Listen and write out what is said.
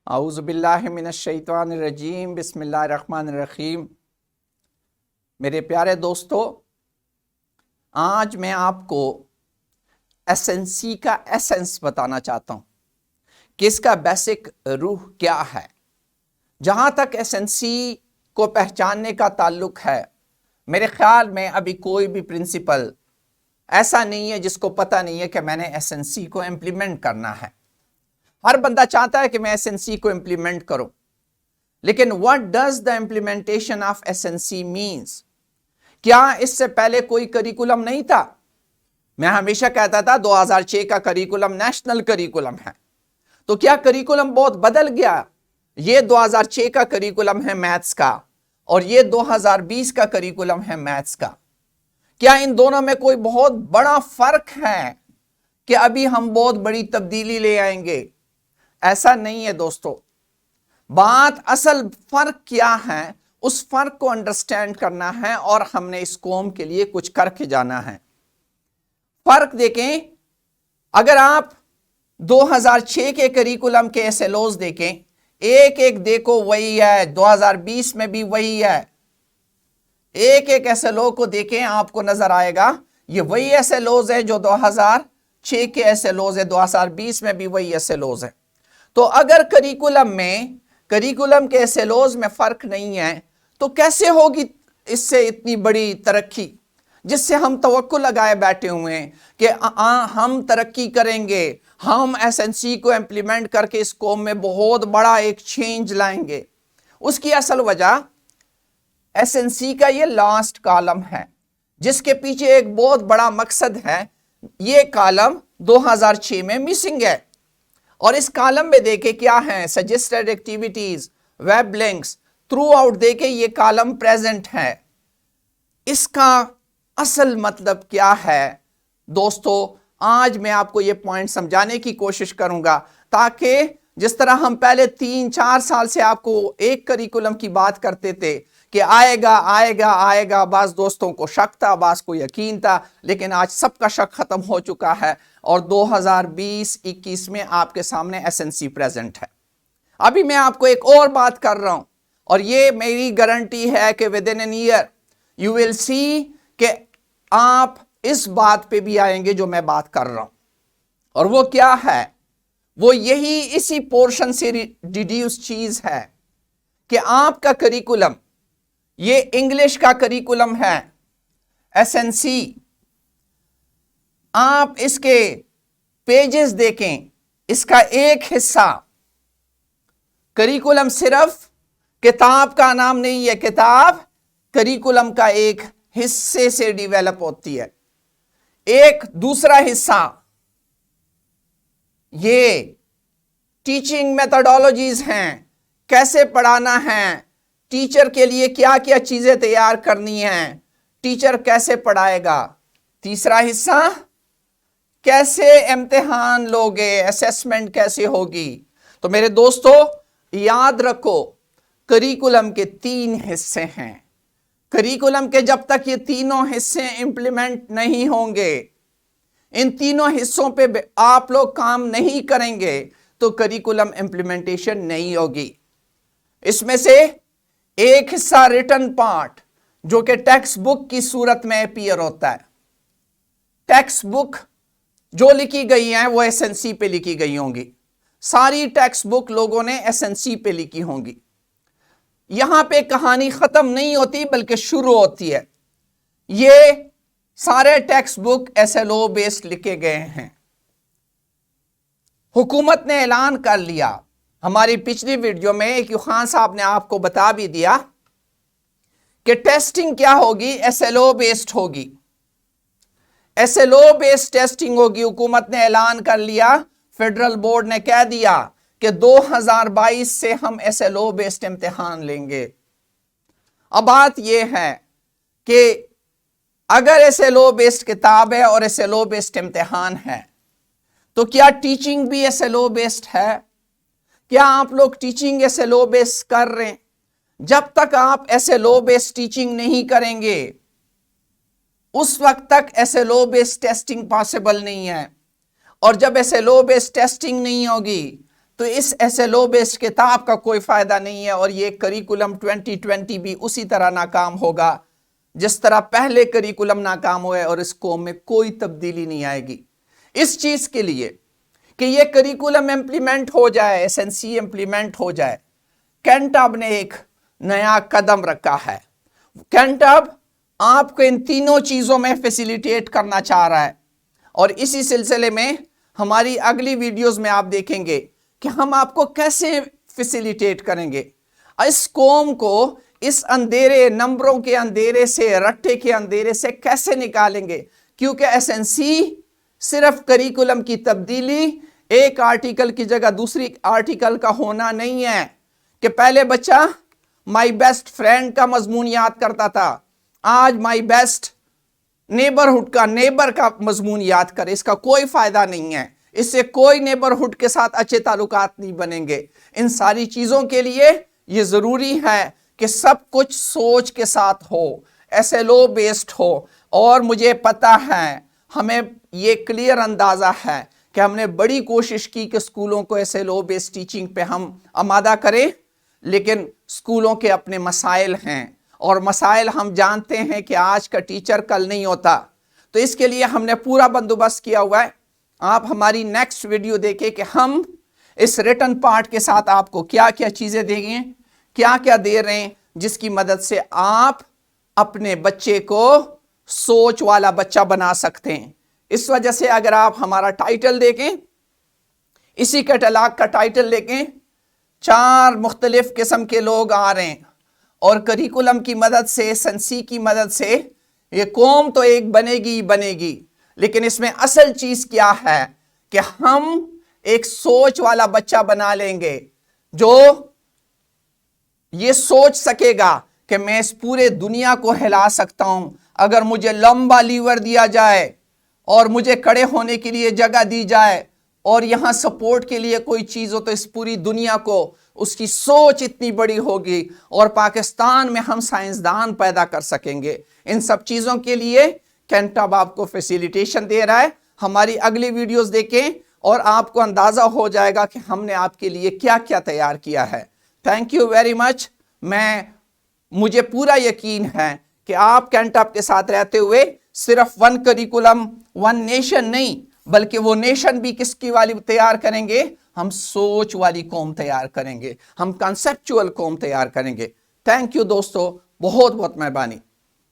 اعوذ باللہ من الشیطان الرجیم بسم اللہ الرحمن الرحیم۔ میرے پیارے دوستو، آج میں آپ کو ایسنسی کا ایسنس بتانا چاہتا ہوں کہ اس کا بیسک روح کیا ہے۔ جہاں تک ایسنسی کو پہچاننے کا تعلق ہے، میرے خیال میں ابھی کوئی بھی پرنسپل ایسا نہیں ہے جس کو پتہ نہیں ہے کہ میں نے ایسنسی کو امپلیمنٹ کرنا ہے۔ ہر بندہ چاہتا ہے کہ میں ایسنسی کو امپلیمنٹ کروں، لیکن what does the implementation of SNC means؟ کیا اس سے پہلے کوئی کریکولم نہیں تھا؟ میں ہمیشہ کہتا تھا 2006 کا کریکولم نیشنل کریکولم ہے، تو کیا کریکولم بہت بدل گیا؟ یہ 2006 کا کریکولم ہے میتھس کا، اور یہ 2020 کا کریکولم ہے میتھس کا۔ کیا ان دونوں میں کوئی بہت بڑا فرق ہے کہ ابھی ہم بہت بڑی تبدیلی لے آئیں گے؟ ایسا نہیں ہے دوستو۔ بات اصل فرق کیا ہے، اس فرق کو انڈرسٹینڈ کرنا ہے اور ہم نے اس قوم کے لیے کچھ کر کے جانا ہے۔ فرق دیکھیں، اگر آپ 2006 کے کریکولم کے SLOs دیکھیں، ایک ایک دیکھو وہی ہے، 2020 میں بھی وہی ہے۔ ایک ایک SLO کو دیکھیں، آپ کو نظر آئے گا یہ وہی SLOs ہے جو 2006 کے SLOs ہے، 2020 میں بھی وہی SLOs ہے۔ تو اگر کریکولم کے SLOs میں فرق نہیں ہے تو کیسے ہوگی اس سے اتنی بڑی ترقی، جس سے ہم توقع لگائے بیٹھے ہوئے ہیں کہ ہم ترقی کریں گے، ہم SNC کو امپلیمنٹ کر کے اس قوم میں بہت بڑا ایک چینج لائیں گے۔ اس کی اصل وجہ SNC کا یہ لاسٹ کالم ہے، جس کے پیچھے ایک بہت بڑا مقصد ہے۔ یہ کالم 2006 میں مسنگ ہے، اور اس کالم میں دیکھیں کیا ہیں، suggested activities, web links, through out دیکھیں یہ کالم پریزنٹ ہے۔ اس کا اصل مطلب کیا ہے دوستو؟ آج میں آپ کو یہ پوائنٹ سمجھانے کی کوشش کروں گا، تاکہ جس طرح ہم پہلے 3-4 سال سے آپ کو ایک کریکولم کی بات کرتے تھے کہ آئے گا، بعض دوستوں کو شک تھا، بعض کو یقین تھا، لیکن آج سب کا شک ختم ہو چکا ہے، اور 2020-21 میں آپ کے سامنے SNC پریزنٹ ہے۔ ابھی میں آپ کو ایک اور بات کر رہا ہوں، اور یہ میری گارنٹی ہے کہ within an year you will see کہ آپ اس بات پہ بھی آئیں گے جو میں بات کر رہا ہوں۔ اور وہ کیا ہے؟ وہ یہی اسی پورشن سے ڈیڈیوس چیز ہے کہ آپ کا کریکولم، یہ انگلش کا کریکولم ہے SNC، آپ اس کے پیجز دیکھیں، اس کا ایک حصہ کریکولم صرف کتاب کا نام نہیں ہے، کتاب کریکولم کا ایک حصے سے ڈیویلپ ہوتی ہے۔ ایک دوسرا حصہ یہ ٹیچنگ میتھڈالوجیز ہیں، کیسے پڑھانا ہے، ٹیچر کے لیے کیا کیا چیزیں تیار کرنی ہیں، ٹیچر کیسے پڑھائے گا۔ تیسرا حصہ کیسے امتحان لوگے، اسیسمنٹ کیسے ہوگی۔ تو میرے دوستو یاد رکھو، کریکولم کے 3 حصے ہیں۔ کریکولم کے جب تک یہ تینوں حصے امپلیمنٹ نہیں ہوں گے، ان تینوں حصوں پہ آپ لوگ کام نہیں کریں گے، تو کریکولم امپلیمنٹیشن نہیں ہوگی۔ اس میں سے ایک حصہ ریٹن پارٹ، جو کہ ٹیکسٹ بک کی صورت میں اپیئر ہوتا ہے۔ ٹیکسٹ بک جو لکھی گئی ہیں وہ SNC پہ لکھی گئی ہوں گی، ساری ٹیکسٹ بک لوگوں نے SNC پہ لکھی ہوں گی۔ یہاں پہ کہانی ختم نہیں ہوتی بلکہ شروع ہوتی ہے۔ یہ سارے ٹیکسٹ بک SLO بیسڈ لکھے گئے ہیں۔ حکومت نے اعلان کر لیا، ہماری پچھلی ویڈیو میں ایک خان صاحب نے آپ کو بتا بھی دیا کہ ٹیسٹنگ کیا ہوگی، SLO بیسڈ ہوگی۔ SLO بیسڈ ٹیسٹنگ ہوگی۔ حکومت نے اعلان کر لیا، فیڈرل بورڈ نے کہہ دیا کہ 2022 سے ہم SLO بیسڈ امتحان لیں گے۔ اب بات یہ ہے کہ اگر SLO بیسڈ کتاب ہے اور SLO بیسڈ امتحان ہے، تو کیا ٹیچنگ بھی SLO بیسڈ ہے؟ کیا آپ لوگ ٹیچنگ SLO بیسڈ کر رہے ہیں؟ جب تک آپ SLO بیسڈ ٹیچنگ نہیں کریں گے، اس وقت تک SLO بیسڈ ٹیسٹنگ پاسبل نہیں ہے، اور جب SLO بیسڈ ٹیسٹنگ نہیں ہوگی تو اس SLO بیسڈ کتاب کا کوئی فائدہ نہیں ہے، اور یہ کریکولم 2020 بھی اسی طرح ناکام ہوگا جس طرح پہلے کریکولم ناکام ہوئے، اور اس قوم میں کوئی تبدیلی نہیں آئے گی۔ اس چیز کے لیے کہ یہ کریکولم امپلیمنٹ ہو جائے، SNC امپلیمنٹ ہو جائے، کینٹاب نے ایک نیا قدم رکھا ہے۔ کینٹاب آپ کو ان تینوں چیزوں میں فیسیلیٹیٹ کرنا چاہ رہا ہے، اور اسی سلسلے میں ہماری اگلی ویڈیوز میں آپ دیکھیں گے کہ ہم آپ کو کیسے فیسیلیٹیٹ کریں گے، اس قوم کو اس اندھیرے، نمبروں کے اندھیرے سے، رٹے کے اندھیرے سے کیسے نکالیں گے، کیونکہ SNC صرف کریکولم کی تبدیلی، ایک آرٹیکل کی جگہ دوسری آرٹیکل کا ہونا نہیں ہے کہ پہلے بچہ مائی بیسٹ فرینڈ کا مضمون یاد کرتا تھا، آج مائی بیسٹ نیبرہڈ کا، نیبر کا مضمون یاد کرے۔ اس کا کوئی فائدہ نہیں ہے، اس سے کوئی نیبرہڈ کے ساتھ اچھے تعلقات نہیں بنیں گے۔ ان ساری چیزوں کے لیے یہ ضروری ہے کہ سب کچھ سوچ کے ساتھ ہو، SLO بیسڈ ہو، اور مجھے پتا ہے، ہمیں یہ کلیئر اندازہ ہے کہ ہم نے بڑی کوشش کی کہ اسکولوں کو SLO بیسڈ ٹیچنگ پہ ہم آمادہ کریں، لیکن اسکولوں کے اپنے مسائل ہیں، اور مسائل ہم جانتے ہیں کہ آج کا ٹیچر کل نہیں ہوتا۔ تو اس کے لیے ہم نے پورا بندوبست کیا ہوا ہے۔ آپ ہماری نیکسٹ ویڈیو دیکھیں کہ ہم اس ریٹن پارٹ کے ساتھ آپ کو کیا کیا چیزیں دیں گے، کیا کیا دے رہے ہیں، جس کی مدد سے آپ اپنے بچے کو سوچ والا بچہ بنا سکتے ہیں۔ اس وجہ سے اگر آپ ہمارا ٹائٹل دیکھیں، اسی کیٹلاگ کا ٹائٹل دیکھیں، 4 مختلف قسم کے لوگ آ رہے ہیں، اور کریکولم کی مدد سے، SNC کی مدد سے یہ قوم تو ایک بنے گی بنے گی، لیکن اس میں اصل چیز کیا ہے کہ ہم ایک سوچ والا بچہ بنا لیں گے جو یہ سوچ سکے گا کہ میں اس پورے دنیا کو ہلا سکتا ہوں اگر مجھے لمبا لیور دیا جائے، اور مجھے کھڑے ہونے کے لیے جگہ دی جائے، اور یہاں سپورٹ کے لیے کوئی چیز ہو، تو اس پوری دنیا کو اس کی سوچ اتنی بڑی ہوگی، اور پاکستان میں ہم سائنسدان پیدا کر سکیں گے۔ ان سب چیزوں کے لیے کینٹاب آپ کو فیسیلیٹیشن دے رہا ہے۔ ہماری اگلی ویڈیوز دیکھیں اور آپ کو اندازہ ہو جائے گا کہ ہم نے آپ کے لیے کیا کیا تیار کیا ہے۔ Thank you very much. مجھے پورا یقین ہے کہ آپ کینٹاب کے ساتھ رہتے ہوئے صرف 1 کریکولم 1 نیشن نہیں، بلکہ وہ نیشن بھی کس کی والی تیار کریں گے، ہم سوچ والی قوم تیار کریں گے، ہم کنسپچول قوم تیار کریں گے۔ تھینک یو دوستو، بہت بہت مہربانی۔